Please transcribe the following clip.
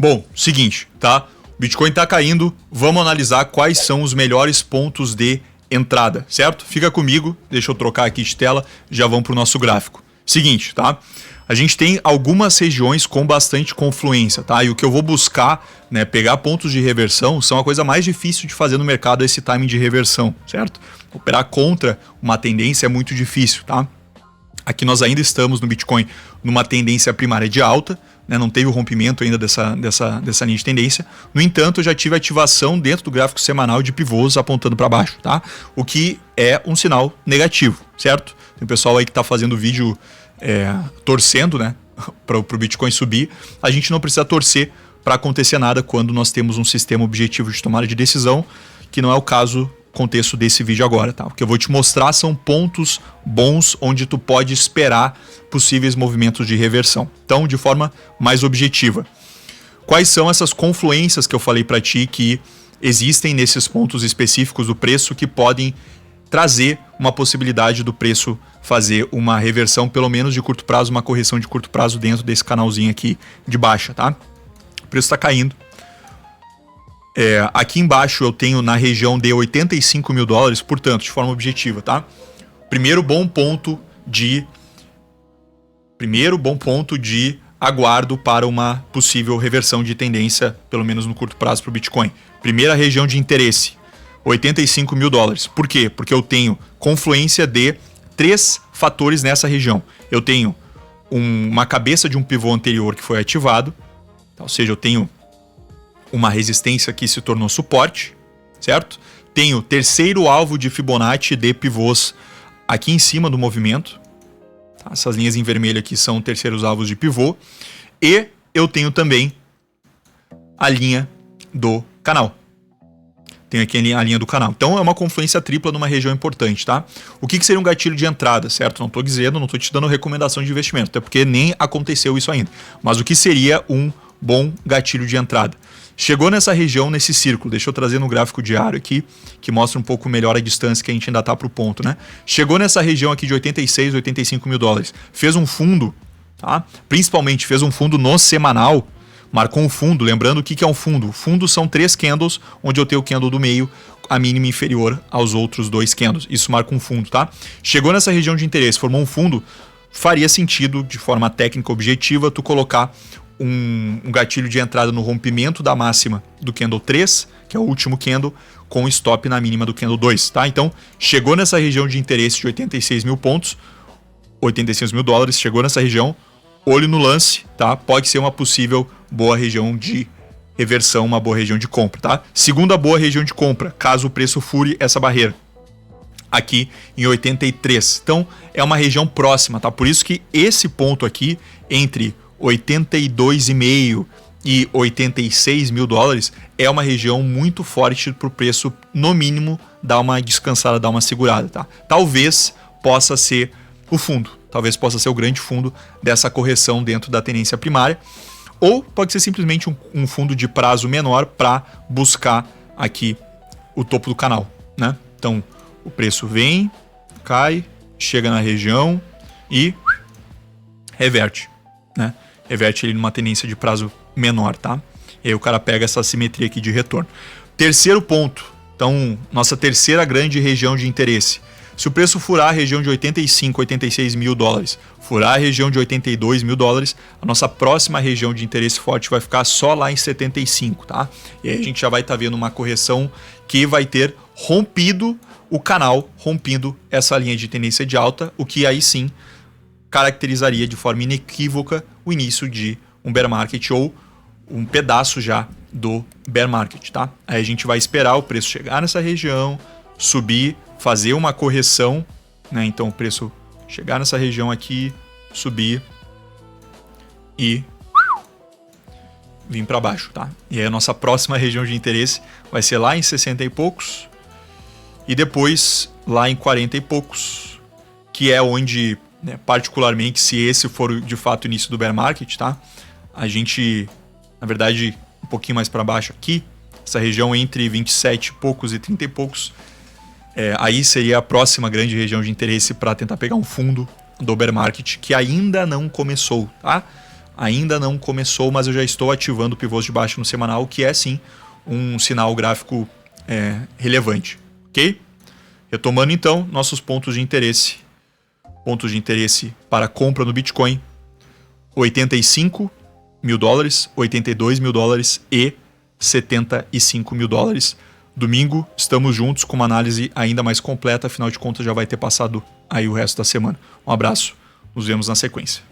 Bom, seguinte, tá? O Bitcoin tá caindo, vamos analisar quais são os melhores pontos de entrada, certo? Fica comigo, deixa eu trocar aqui de tela, já vamos pro nosso gráfico. Seguinte, tá? A gente tem algumas regiões com bastante confluência, tá? E o que eu vou buscar, né, pegar pontos de reversão, são a coisa mais difícil de fazer no mercado, esse timing de reversão, certo? Operar contra uma tendência é muito difícil, tá? Aqui nós ainda estamos no Bitcoin numa tendência primária de alta, né? Não teve o rompimento ainda dessa linha de tendência. No entanto, eu já tive ativação dentro do gráfico semanal de pivôs apontando para baixo, tá? O que é um sinal negativo, certo? Tem pessoal aí que está fazendo vídeo torcendo, né, para o Bitcoin subir. A gente não precisa torcer para acontecer nada quando nós temos um sistema objetivo de tomada de decisão, que não é o contexto desse vídeo agora, tá? O que eu vou te mostrar são pontos bons onde tu pode esperar possíveis movimentos de reversão. Então, de forma mais objetiva, quais são essas confluências que eu falei para ti que existem nesses pontos específicos do preço que podem trazer uma possibilidade do preço fazer uma reversão, pelo menos de curto prazo, uma correção de curto prazo dentro desse canalzinho aqui de baixa, tá? O preço está caindo. Aqui embaixo eu tenho na região de 85 mil dólares, portanto, de forma objetiva, tá? Primeiro bom ponto de aguardo para uma possível reversão de tendência, pelo menos no curto prazo para o Bitcoin. Primeira região de interesse, 85 mil dólares. Por quê? Porque eu tenho confluência de 3 fatores nessa região. Eu tenho uma cabeça de um pivô anterior que foi ativado, ou seja, eu tenho uma resistência que se tornou suporte, certo? Tenho terceiro alvo de Fibonacci de pivôs aqui em cima do movimento. Tá? Essas linhas em vermelho aqui são terceiros alvos de pivô. E eu tenho também a linha do canal. Tenho aqui a linha do canal. Então é uma confluência tripla numa região importante, tá? O que seria um gatilho de entrada, certo? Não estou dizendo, não estou te dando recomendação de investimento, até porque nem aconteceu isso ainda. Mas o que seria um bom gatilho de entrada? Chegou nessa região, nesse círculo, deixa eu trazer no gráfico diário aqui, que mostra um pouco melhor a distância que a gente ainda está para o ponto, né? Chegou nessa região aqui de 86, 85 mil dólares. Fez um fundo, tá? Principalmente fez um fundo no semanal, marcou um fundo. Lembrando o que é um fundo. O fundo são 3 candles, onde eu tenho o candle do meio, a mínima inferior aos outros 2 candles. Isso marca um fundo, tá? Chegou nessa região de interesse, formou um fundo, faria sentido, de forma técnica objetiva, tu colocar um gatilho de entrada no rompimento da máxima do candle 3, que é o último candle, com stop na mínima do candle 2, tá? Então, chegou nessa região de interesse de 86 mil pontos, 86 mil dólares, chegou nessa região, olho no lance, tá? Pode ser uma possível boa região de reversão, uma boa região de compra, tá? Segunda boa região de compra, caso o preço fure essa barreira, aqui em 83. Então, é uma região próxima, tá? Por isso que esse ponto aqui, entre 82,5 e 86 mil dólares, é uma região muito forte para o preço, no mínimo, dar uma descansada, dar uma segurada, tá? Talvez possa ser o fundo, talvez possa ser o grande fundo dessa correção dentro da tendência primária, ou pode ser simplesmente um fundo de prazo menor para buscar aqui o topo do canal, né? Então, o preço vem, cai, chega na região e reverte, né? Reverte ele numa tendência de prazo menor, tá? E aí o cara pega essa simetria aqui de retorno. Terceiro ponto, então, nossa terceira grande região de interesse. Se o preço furar a região de 85, 86 mil dólares, furar a região de 82 mil dólares, a nossa próxima região de interesse forte vai ficar só lá em 75, tá? E aí a gente já vai estar vendo uma correção que vai ter rompido o canal, rompindo essa linha de tendência de alta, o que aí sim caracterizaria de forma inequívoca o início de um bear market ou um pedaço já do bear market, tá? Aí a gente vai esperar o preço chegar nessa região, subir, fazer uma correção, né? Então o preço chegar nessa região aqui, subir e vir para baixo, tá? E aí a nossa próxima região de interesse vai ser lá em 60 e poucos e depois lá em 40 e poucos, que é onde, né, particularmente, se esse for de fato o início do bear market, tá? A gente, na verdade, um pouquinho mais para baixo aqui, essa região entre 27 e poucos e 30 e poucos, aí seria a próxima grande região de interesse para tentar pegar um fundo do bear market, que ainda não começou, tá? ainda não começou, mas eu já estou ativando pivôs de baixa no semanal, que é sim um sinal gráfico relevante, ok? Retomando então nossos pontos de interesse. Pontos de interesse para compra no Bitcoin: 85 mil dólares, 82 mil dólares e 75 mil dólares. Domingo estamos juntos com uma análise ainda mais completa, afinal de contas já vai ter passado aí o resto da semana. Um abraço, nos vemos na sequência.